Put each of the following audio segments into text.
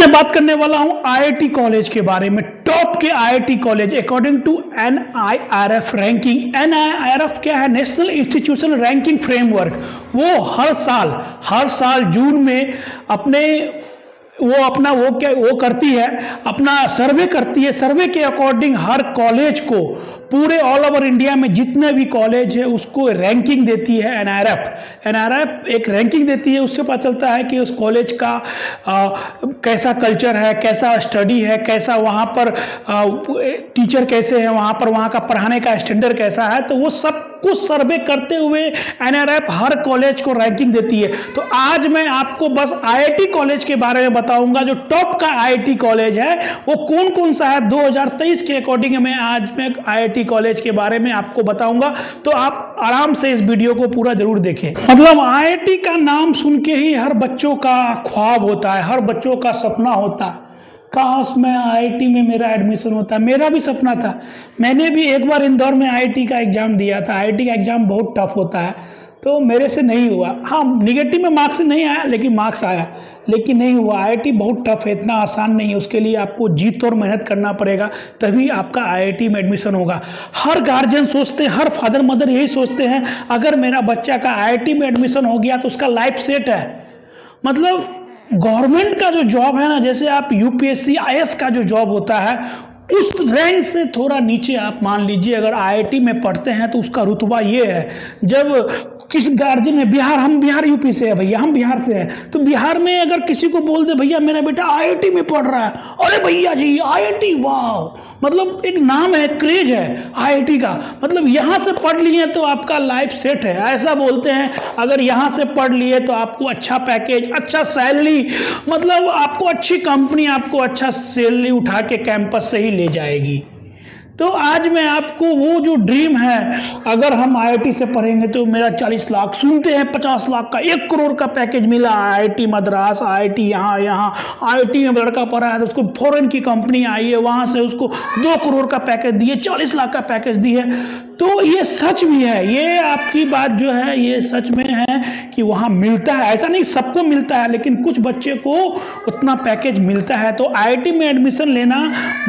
मैं बात करने वाला हूं आईआईटी कॉलेज के बारे में। टॉप के IIT college according to NIRF ranking. NIRF क्या है? National institution ranking framework. वो हर साल जून में वो करती है, अपना सर्वे करती है। सर्वे के अकॉर्डिंग हर कॉलेज को पूरे ऑल ओवर इंडिया में जितने भी कॉलेज है उसको रैंकिंग देती है एनआईआरएफ एक रैंकिंग देती है। उससे पता चलता है कि उस कॉलेज का कैसा कल्चर है, कैसा स्टडी है, कैसा वहाँ पर टीचर कैसे हैं, वहाँ का पढ़ाने का स्टैंडर्ड कैसा है। तो वो सब कुछ सर्वे करते हुए एनआईआरएफ हर कॉलेज को रैंकिंग देती है। तो आज मैं आपको बस आईआईटी कॉलेज के बारे में बताऊंगा। जो टॉप का आईआईटी कॉलेज है वो कौन कौन सा है 2023 के अकॉर्डिंग। मैं आईआईटी कॉलेज के बारे में आपको बताऊंगा, तो आप आराम से इस वीडियो को पूरा जरूर देखें। मतलब आईआईटी का नाम सुन के ही हर बच्चों का ख्वाब होता है, हर बच्चों का सपना होता है, काश मैं आईआईटी में मेरा एडमिशन होता। मेरा भी सपना था। मैंने भी एक बार इंदौर में आईआईटी का एग्ज़ाम दिया था। आईआईटी का एग्ज़ाम बहुत टफ होता है, तो मेरे से नहीं हुआ। हाँ, निगेटिव में मार्क्स से नहीं आया, लेकिन मार्क्स आया, लेकिन नहीं हुआ। आईआईटी बहुत टफ है, इतना आसान नहीं है। उसके लिए आपको जीत और मेहनत करना पड़ेगा, तभी आपका आईआईटी में एडमिशन होगा। हर गार्जियन सोचते हैं, हर फादर मदर यही सोचते हैं, अगर मेरा बच्चा का आईआईटी में एडमिशन हो गया तो उसका लाइफ सेट है। मतलब गवर्नमेंट का जो जॉब है ना, जैसे आप यूपीएससी आईएएस का जो जॉब होता है, उस रैंक से थोड़ा नीचे आप मान लीजिए अगर आईआईटी में पढ़ते हैं तो उसका रुतबा ये है। जब किस गार्जियन ने हम बिहार यूपी से है भैया, हम बिहार से हैं, तो बिहार में अगर किसी को बोल दे भैया मेरा बेटा आईआईटी में पढ़ रहा है, अरे भैया जी आईआईटी, वाह, मतलब एक नाम है, क्रेज है आईआईटी का। मतलब यहाँ से पढ़ लिए तो आपका लाइफ सेट है, ऐसा बोलते हैं। अगर यहाँ से पढ़ लिए तो आपको अच्छा पैकेज, अच्छा सैलरी, मतलब आपको अच्छी कंपनी आपको अच्छा सैलरी उठा के कैंपस से ही ले जाएगी। तो आज मैं आपको वो जो ड्रीम है, अगर हम आईआईटी से पढ़ेंगे तो मेरा 40 लाख, सुनते हैं 50 लाख का, 1 करोड़ का पैकेज मिला। आईआईटी मद्रास, आईआईटी यहाँ आईआईटी में लड़का पढ़ा है तो उसको फॉरेन की कंपनी आई है, वहाँ से उसको 2 करोड़ का पैकेज दिए, 40 लाख का पैकेज दिए। तो ये सच भी है, ये आपकी बात जो है ये सच में है कि वहाँ मिलता है। ऐसा नहीं सबको मिलता है, लेकिन कुछ बच्चे को उतना पैकेज मिलता है। तो आईआईटी में एडमिशन लेना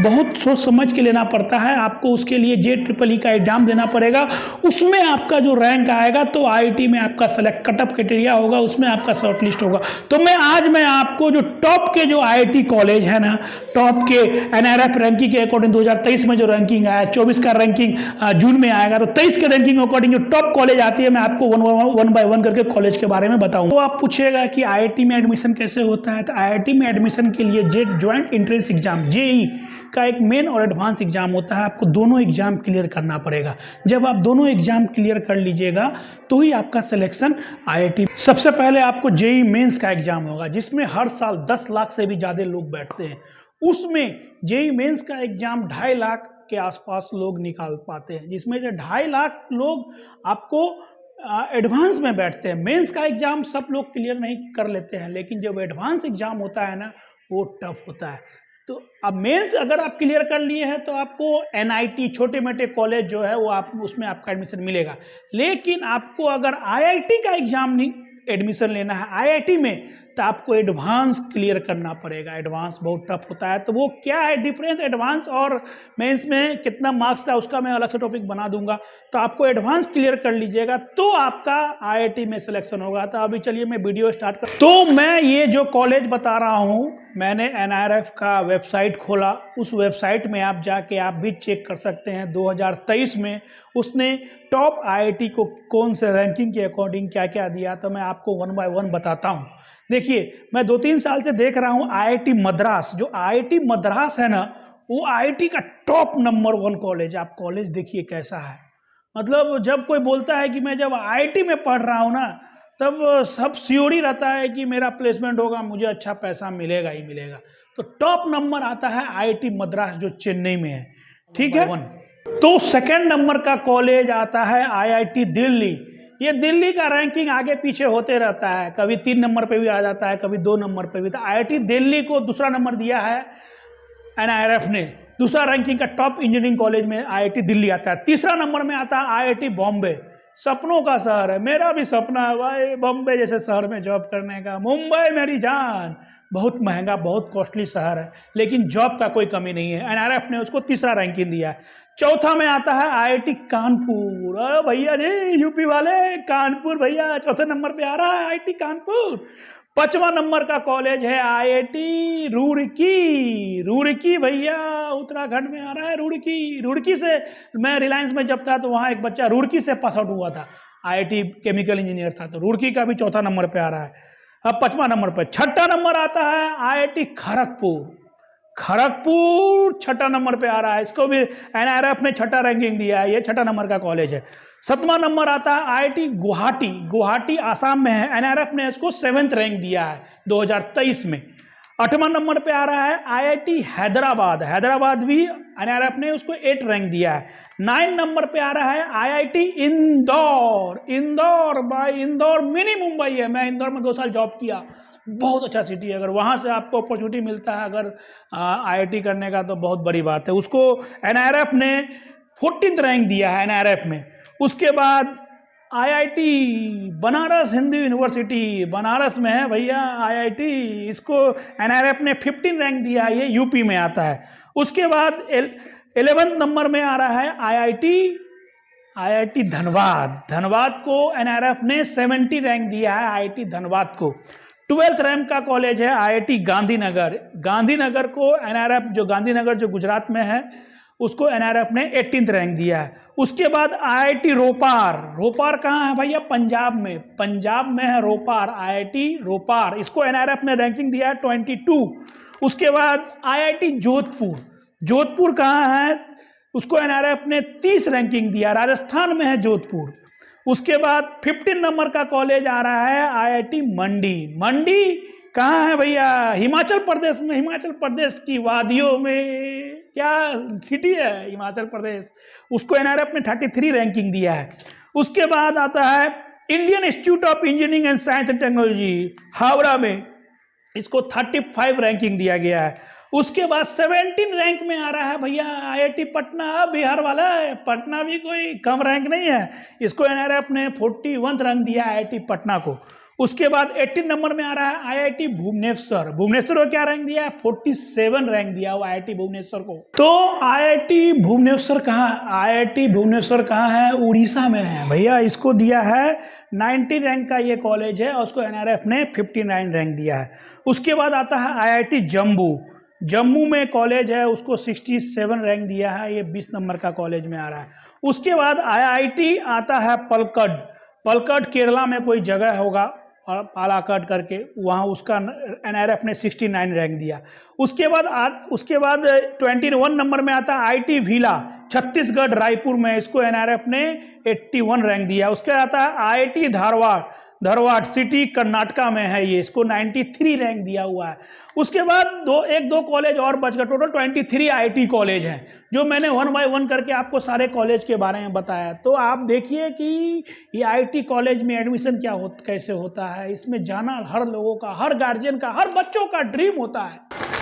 बहुत सोच समझ के लेना पड़ता है। आपको उसके लिए JEE का एग्जाम देना पड़ेगा, उसमें आपका जो रैंक आएगा तो आईआईटी में आपका सेलेक्ट कटअप क्राइटेरिया होगा, उसमें आपका शॉर्ट लिस्ट होगा। तो आज मैं आपको जो टॉप के जो आईआईटी कॉलेज है ना, टॉप के एनआईआरएफ रैंकिंग के अकॉर्डिंग 2023 में जो रैंकिंग आया, 24 का रैंकिंग जून में आएगा, तो 23 के रैंकिंग अकॉर्डिंग जो टॉप कॉलेज आती है मैं आपको वन बाय वन करके कॉलेज के बारे में बताऊंगा। तो आप पूछेगा कि आईआईटी में एडमिशन कैसे होता है। तो आईआईटी में एडमिशन के लिए ज्वाइंट एंट्रेंस एग्जाम जेईई का एक मेन और एडवांस एग्जाम होता है। आपको दोनों एग्जाम क्लियर करना पड़ेगा। जब आप दोनों एग्जाम क्लियर कर लीजिएगा तो ही आपका सिलेक्शन आईआईटी। सबसे पहले आपको जेईई मेंस का एग्जाम होगा, जिसमें हर साल 10 लाख से भी ज़्यादा लोग बैठते हैं। उसमें जेईई मेंस का एग्जाम 2.5 लाख के आसपास लोग निकाल पाते हैं, जिसमें से 2.5 लाख लोग आपको एडवांस में बैठते हैं। मेंस का एग्जाम सब लोग क्लियर नहीं कर लेते हैं, लेकिन जब एडवांस एग्जाम होता है ना, वो टफ होता है। तो अब मेंस अगर आप क्लियर कर लिए हैं तो आपको एनआईटी, छोटे मोटे कॉलेज जो है वो उसमें आपका एडमिशन मिलेगा। लेकिन आपको अगर आईआईटी का एग्जाम एडमिशन लेना है आईआईटी में, तो आपको एडवांस क्लियर करना पड़ेगा। एडवांस बहुत टफ होता है। तो वो क्या है डिफरेंस एडवांस और मेंस में, कितना मार्क्स था उसका मैं अलग से टॉपिक बना दूंगा। तो आपको एडवांस क्लियर कर लीजिएगा तो आपका आईआईटी में सिलेक्शन होगा। तो अभी चलिए मैं वीडियो स्टार्ट कर। तो मैं ये जो कॉलेज बता रहा हूँ, मैंने एनआईआरएफ का वेबसाइट खोला। उस वेबसाइट में आप जाके आप भी चेक कर सकते हैं 2023 में उसने टॉप आईआईटी को कौन से रैंकिंग के अकॉर्डिंग क्या क्या दिया। तो मैं आपको वन बाय वन बताता हूँ। देखिए, मैं 2-3 साल से देख रहा हूँ आईआईटी मद्रास, जो आईआईटी मद्रास है ना, वो आईआईटी का टॉप नंबर 1 कॉलेज। आप कॉलेज देखिए कैसा है। मतलब जब कोई बोलता है कि मैं जब आईआईटी में पढ़ रहा हूँ ना, तब सब श्योर ही रहता है कि मेरा प्लेसमेंट होगा, मुझे अच्छा पैसा मिलेगा ही मिलेगा। तो टॉप नंबर आता है आईआईटी मद्रास, जो चेन्नई में है, ठीक है। तो सेकंड नंबर का कॉलेज आता है आईआईटी दिल्ली। ये दिल्ली का रैंकिंग आगे पीछे होते रहता है, कभी 3 नंबर पे भी आ जाता है, कभी 2 नंबर पे भी। तो आईआईटी दिल्ली को दूसरा नंबर दिया है एनआईआरएफ ने। दूसरा रैंकिंग का टॉप इंजीनियरिंग कॉलेज में आईआईटी दिल्ली आता है। तीसरा नंबर में आता है आईआईटी बॉम्बे, सपनों का शहर है। मेरा भी सपना है भाई बॉम्बे जैसे शहर में जॉब करने का। मुंबई मेरी जान, बहुत महंगा, बहुत कॉस्टली शहर है, लेकिन जॉब का कोई कमी नहीं है। एनआरएफ ने उसको तीसरा रैंकिंग दिया है। चौथा में आता है आईआईटी कानपुर। अरे भैया जी, यूपी वाले, कानपुर भैया चौथे नंबर पे आ रहा है आईआईटी कानपुर। पांचवा नंबर का कॉलेज है आईआईटी रुड़की। रुड़की भैया उत्तराखंड में आ रहा है, रुड़की। रुड़की से मैं रिलायंस में जब था तो वहाँ एक बच्चा रुड़की से पास आउट हुआ था, आईआईटी केमिकल इंजीनियर था, तो रुड़की का भी चौथा नंबर पे आ रहा है। अब पांचवा नंबर पे। छठा नंबर आता है आईआईटी खड़गपुर। खड़गपुर छठा नंबर पे आ रहा है, इसको भी एनआरएफ ने छठा रैंकिंग दिया है, ये छठा नंबर का कॉलेज है। सातवां नंबर आता है आईआईटी गुवाहाटी। गुवाहाटी आसाम में है, एनआरएफ ने इसको 7th रैंक दिया है 2023 में। आठवां नंबर पे आ रहा है आईआईटी हैदराबाद। हैदराबाद भी एनआरएफ ने उसको 8 रैंक दिया है। 9 नंबर पे आ रहा है आईआईटी इंदौर। इंदौर भाई, इंदौर मिनी मुंबई है। मैं इंदौर में 2 साल जॉब किया, बहुत अच्छा सिटी है। अगर वहाँ से आपको अपॉर्चुनिटी मिलता है अगर आईआईटी करने का, तो बहुत बड़ी बात है। उसको एनआरएफ ने 14th रैंक दिया है एनआरएफ में। उसके बाद आईआईटी बनारस हिंदू यूनिवर्सिटी, बनारस में है भैया आईआईटी, इसको एनआरएफ ने 15 रैंक दिया है, ये यूपी में आता है। उसके बाद 11th नंबर में आ रहा है आईआईटी धनबाद। धनबाद को एनआरएफ ने 70 रैंक दिया है आईआईटी धनबाद को। 12th रैंक का कॉलेज है आईआईटी गांधीनगर। गांधीनगर को एनआरएफ, जो गांधीनगर जो गुजरात में है, उसको एनआरएफ ने 18th रैंक दिया है। उसके बाद आईआईटी रोपार। रोपार कहाँ है भैया? पंजाब में। पंजाब में है रोपार, आईआईटी रोपार, इसको एनआरएफ ने रैंकिंग दिया है 22। उसके बाद आईआईटी जोधपुर। जोधपुर कहाँ है? उसको एनआरएफ ने 30 रैंकिंग दिया, राजस्थान में है जोधपुर। उसके बाद 15 नंबर का कॉलेज आ रहा है आईआईटी मंडी। मंडी कहाँ है भैया? हिमाचल प्रदेश में। हिमाचल प्रदेश की वादियों में क्या सिटी है हिमाचल प्रदेश, उसको एनआरएफ ने 33 रैंकिंग दिया है। उसके बाद आता है Indian institute of engineering and science and technology Howrah में, इसको 35 रैंकिंग दिया गया है। उसके बाद 17 रैंक में आ रहा है भैया आईआईटी पटना। बिहार वाला है, पटना भी कोई कम रैंक नहीं है, इसको एनआरएफ ने 41 रैंक दिया आईआईटी पटना को। उसके बाद 18 नंबर में आ रहा है आईआईटी भुवनेश्वर। भुवनेश्वर को क्या रैंक दिया है? 47 रैंक दिया हुआ आईआईटी भुवनेश्वर को। तो आईआईटी भुवनेश्वर कहाँ? आईआईटी भुवनेश्वर कहाँ है? उड़ीसा में है भैया। इसको दिया है 90 रैंक का ये कॉलेज है और उसको एनआरएफ ने 59 रैंक दिया है। उसके बाद आता है आईआईटी जम्मू। जम्मू में कॉलेज है, उसको 67 रैंक दिया है, ये 20 नंबर का कॉलेज में आ रहा है। उसके बाद आईआईटी आता है पलक्कड। पलक्कड केरला में कोई जगह होगा, पालाकड करके, वहाँ उसका एनआरएफ ने 69 रैंक दिया। उसके बाद 21 नंबर में आता है आईआईटी भिला, छत्तीसगढ़ रायपुर में, इसको एनआरएफ ने 81 रैंक दिया। उसके बाद आता है आईआईटी धारवाड़ सिटी कर्नाटका में है ये, इसको 93 रैंक दिया हुआ है। उसके बाद एक दो कॉलेज और बच गए, टोटल 23 आईआईटी कॉलेज हैं, जो मैंने 1 बाय 1 करके आपको सारे कॉलेज के बारे में बताया। तो आप देखिए कि ये आईआईटी कॉलेज में एडमिशन कैसे होता है, इसमें जाना हर लोगों का, हर गार्जियन का, हर बच्चों का ड्रीम होता है।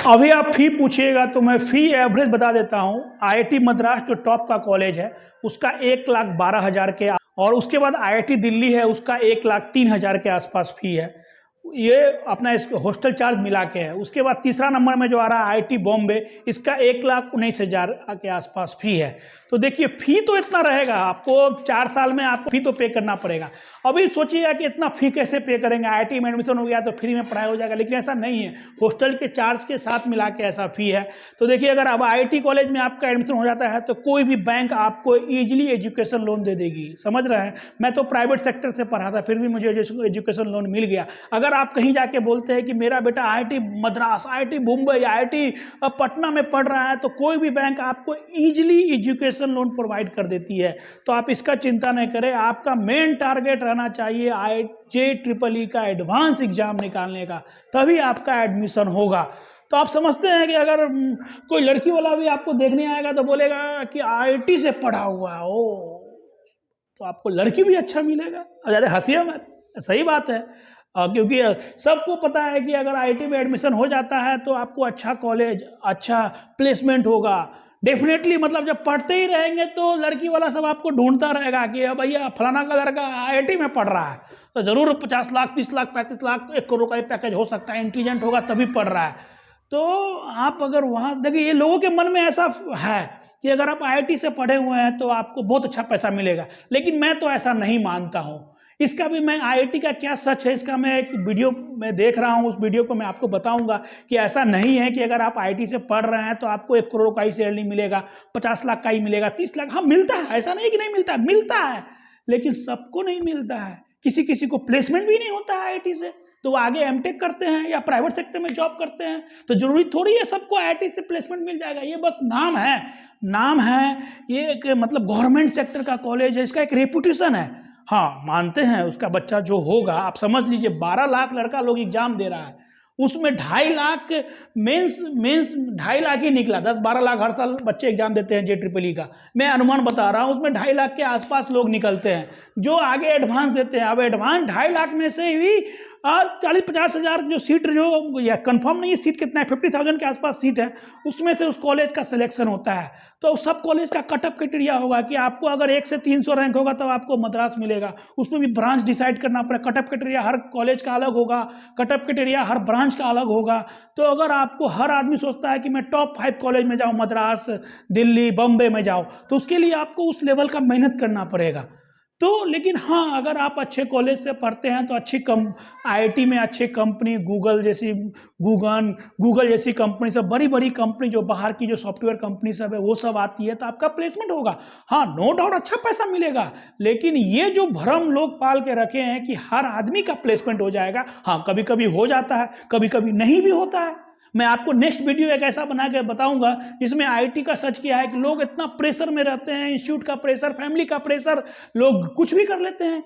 अभी आप फी पूछिएगा तो मैं फी एवरेज बता देता हूँ। आईआईटी मद्रास जो टॉप का कॉलेज है उसका 1,12,000 के, और उसके बाद आईआईटी दिल्ली है उसका 1,03,000 के आसपास फी है। ये अपना इस हॉस्टल चार्ज मिला के है। उसके बाद तीसरा नंबर में जो आ रहा है आईआईटी बॉम्बे, इसका 1,19,000 के आसपास फी है। तो देखिए फी तो इतना रहेगा, आपको 4 साल में आपको फी तो पे करना पड़ेगा। अभी सोचिएगा कि इतना फी कैसे पे करेंगे, आईआईटी में एडमिशन हो गया तो फ्री में पढ़ाई हो जाएगा, लेकिन ऐसा नहीं है, हॉस्टल के चार्ज के साथ मिला के ऐसा फी है। तो देखिए अगर अब आईआईटी कॉलेज में आपका एडमिशन हो जाता है तो कोई भी बैंक आपको ईजिली एजुकेशन लोन दे देगी, समझ रहे हैं। मैं तो प्राइवेट सेक्टर से पढ़ा था, फिर भी मुझे एजुकेशन लोन मिल गया। अगर आप कहीं जाके बोलते हैं कि मेरा बेटा IIT Madras, IIT Mumbai, IIT Patna में पढ़ रहा है, तो कोई भी बैंक आपको इजीली एजुकेशन लोन प्रोवाइड कर देती है। तो आप इसका चिंता नहीं करें, आपका मेन टारगेट रहना चाहिए IJEEE का एडवांस एग्जाम निकालने का, तभी आपका एडमिशन होगा। तो आप समझते हैं कि अगर कोई लड़की वाला भी आपको देखने आएगा तो बोलेगा कि आईआईटी से पढ़ा हुआ है, तो आपको लड़की भी अच्छा मिलेगा। अरे हंसिए मत, सही बात है। क्योंकि सबको पता है कि अगर आईआईटी में एडमिशन हो जाता है तो आपको अच्छा कॉलेज, अच्छा प्लेसमेंट होगा, डेफिनेटली मतलब जब पढ़ते ही रहेंगे तो लड़की वाला सब आपको ढूंढता रहेगा कि भैया फलाना का लड़का आईआईटी में पढ़ रहा है, तो जरूर 50 लाख 30 लाख 35 लाख 1 करोड़ का ही पैकेज हो सकता है, इंटेलिजेंट होगा तभी पढ़ रहा है। तो आप अगर वहाँ देखिए, ये लोगों के मन में ऐसा है कि अगर आप आईआईटी से पढ़े हुए हैं तो आपको बहुत अच्छा पैसा मिलेगा, लेकिन मैं तो ऐसा नहीं मानता हूँ। इसका भी मैं आईआईटी का क्या सच है इसका मैं एक वीडियो में देख रहा हूँ, उस वीडियो को मैं आपको बताऊंगा कि ऐसा नहीं है कि अगर आप आईआईटी से पढ़ रहे हैं तो आपको 1 करोड़ का ही सैलरी मिलेगा, 50 लाख का ही मिलेगा, 30 लाख। हाँ मिलता है, ऐसा नहीं कि नहीं मिलता, मिलता है, लेकिन सबको नहीं मिलता है। किसी किसी को प्लेसमेंट भी नहीं होता है आईआईटी से, तो वो आगे एमटेक करते हैं या प्राइवेट सेक्टर में जॉब करते हैं, तो जरूरी थोड़ी है सबको आईआईटी से प्लेसमेंट मिल जाएगा। ये बस नाम है, नाम है, ये एक मतलब गवर्नमेंट सेक्टर का कॉलेज है, इसका एक रेपुटेशन है। हाँ मानते हैं उसका बच्चा जो होगा, आप समझ लीजिए 12 लाख लड़का लोग एग्जाम दे रहा है, उसमें 2.5 लाख मेंस 2.5 लाख ही निकला। 10-12 लाख हर साल बच्चे एग्जाम देते हैं JEE का, मैं अनुमान बता रहा हूँ, उसमें 2.5 लाख के आसपास लोग निकलते हैं जो आगे एडवांस देते हैं। अब एडवांस 2.5 लाख में से भी 40-50 हज़ार जो सीट जो या कंफर्म नहीं है सीट कितना है, 50,000 के आसपास सीट है, उसमें से उस कॉलेज का सिलेक्शन होता है। तो सब कॉलेज का कटअप क्राइटेरिया होगा कि आपको अगर 1 से 300 रैंक होगा तब आपको मद्रास मिलेगा, उसमें भी ब्रांच डिसाइड करना पड़ेगा। कटअप क्राइटेरिया हर कॉलेज का अलग होगा, कटअप क्राइटेरिया हर ब्रांच का अलग होगा। तो अगर आपको, हर आदमी सोचता है कि मैं टॉप 5 कॉलेज में जाऊँ, मद्रास, दिल्ली, बम्बे में जाऊँ, तो उसके लिए आपको उस लेवल का मेहनत करना पड़ेगा। तो लेकिन हाँ, अगर आप अच्छे कॉलेज से पढ़ते हैं तो अच्छी आईआईटी में अच्छी कंपनी, गूगल जैसी कंपनी सब, बड़ी बड़ी कंपनी जो बाहर की जो सॉफ्टवेयर कंपनी सब है वो सब आती है, तो आपका प्लेसमेंट होगा। हाँ नो डाउट अच्छा पैसा मिलेगा, लेकिन ये जो भ्रम लोग पाल के रखे हैं कि हर आदमी का प्लेसमेंट हो जाएगा, हाँ कभी कभी हो जाता है, कभी कभी नहीं भी होता है। मैं आपको नेक्स्ट वीडियो एक ऐसा बना के बताऊंगा जिसमें आईआईटी का सच क्या है कि लोग इतना प्रेशर में रहते हैं, इंस्टीट्यूट का प्रेशर, फैमिली का प्रेशर, लोग कुछ भी कर लेते हैं।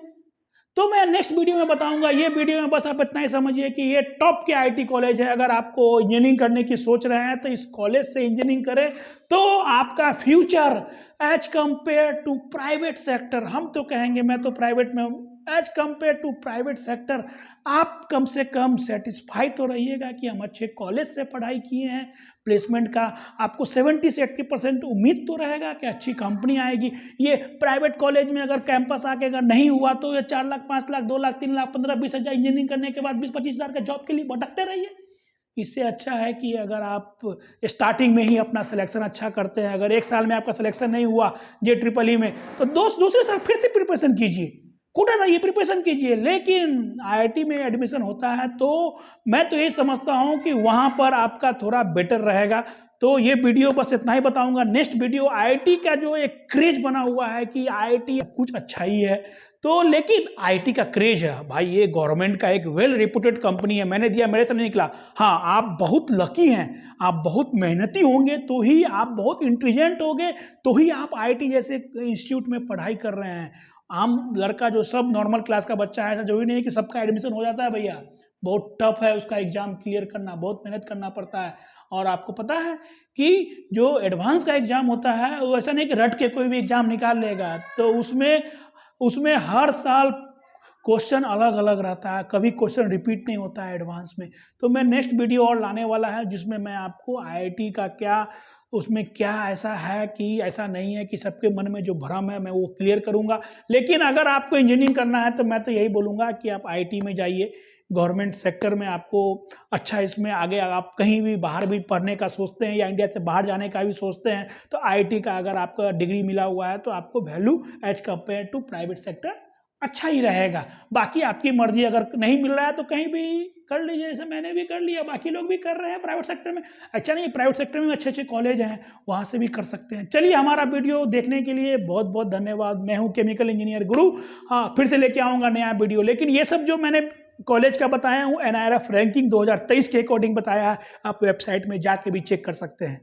तो मैं नेक्स्ट वीडियो में बताऊंगा। ये वीडियो में बस आप इतना ही समझिए कि ये टॉप के आईआईटी कॉलेज है। अगर आपको इंजीनियरिंग करने की सोच रहे हैं तो इस कॉलेज से इंजीनियरिंग करें, तो आपका future as compare to private sector, हम तो कहेंगे, मैं तो प्राइवेट में हूँ, as compare to private sector आप कम से कम सेटिस्फाई तो रहिएगा कि हम अच्छे कॉलेज से पढ़ाई किए हैं। प्लेसमेंट का आपको 70 से 80% उम्मीद तो रहेगा कि अच्छी कंपनी आएगी। ये प्राइवेट कॉलेज में अगर कैंपस आके अगर नहीं हुआ तो ये 4 लाख 5 लाख 2 लाख 3 लाख 15-20 हज़ार इंजीनियरिंग करने के बाद 20-25 हज़ार का जॉब के लिए भटकते रहिए। इससे अच्छा है कि अगर आप स्टार्टिंग में ही अपना सिलेक्शन अच्छा करते हैं, अगर 1 साल में आपका सिलेक्शन नहीं हुआ JEE में, तो दूसरे साल फिर से प्रिपरेशन कीजिए, कोटा जाइए, प्रिपरेशन कीजिए। लेकिन आईआईटी में एडमिशन होता है तो मैं तो ये समझता हूँ कि वहाँ पर आपका थोड़ा बेटर रहेगा। तो ये वीडियो बस इतना ही बताऊंगा। नेक्स्ट वीडियो आईआईटी का जो एक क्रेज बना हुआ है कि आईआईटी कुछ अच्छा ही है, तो लेकिन आईआईटी का क्रेज है भाई, ये गवर्नमेंट का एक वेल रेपुटेड कंपनी है, मैंने दिया, मेरे से नहीं निकला। हाँ आप बहुत लकी हैं, आप बहुत मेहनती होंगे तो ही, आप बहुत इंटेलिजेंट होंगे तो ही आप आईआईटी जैसे इंस्टीट्यूट में पढ़ाई कर रहे हैं। आम लड़का जो सब नॉर्मल क्लास का बच्चा है, ऐसा जो ही नहीं है कि सबका एडमिशन हो जाता है भैया, बहुत टफ है उसका एग्जाम क्लियर करना, बहुत मेहनत करना पड़ता है। और आपको पता है कि जो एडवांस का एग्जाम होता है वो ऐसा नहीं कि रट के कोई भी एग्जाम निकाल लेगा, तो उसमें हर साल क्वेश्चन अलग अलग रहता है, कभी क्वेश्चन रिपीट नहीं होता है एडवांस में। तो मैं नेक्स्ट वीडियो और लाने वाला है जिसमें मैं आपको आईआईटी का क्या, उसमें क्या ऐसा है कि ऐसा नहीं है कि सबके मन में जो भ्रम है मैं वो क्लियर करूंगा। लेकिन अगर आपको इंजीनियरिंग करना है तो मैं तो यही बोलूँगा कि आप आईआईटी में जाइए, गवर्नमेंट सेक्टर में आपको अच्छा, इसमें आगे आप कहीं भी बाहर भी पढ़ने का सोचते हैं या इंडिया से बाहर जाने का भी सोचते हैं तो आईआईटी का अगर आपका डिग्री मिला हुआ है तो आपको value as compare to private sector अच्छा ही रहेगा। बाकी आपकी मर्जी, अगर नहीं मिल रहा है तो कहीं भी कर लीजिए, जैसे मैंने भी कर लिया, बाकी लोग भी कर रहे हैं प्राइवेट सेक्टर में। अच्छा नहीं, प्राइवेट सेक्टर में अच्छे अच्छे कॉलेज हैं, वहाँ से भी कर सकते हैं। चलिए, हमारा वीडियो देखने के लिए बहुत बहुत धन्यवाद। मैं हूँ केमिकल इंजीनियर गुरु। हाँ, फिर से लेके आऊँगा नया वीडियो, लेकिन ये सब जो मैंने कॉलेज का बताया हूँ NIRF रैंकिंग 2023 के अकॉर्डिंग बताया है, आप वेबसाइट में जाके भी चेक कर सकते हैं।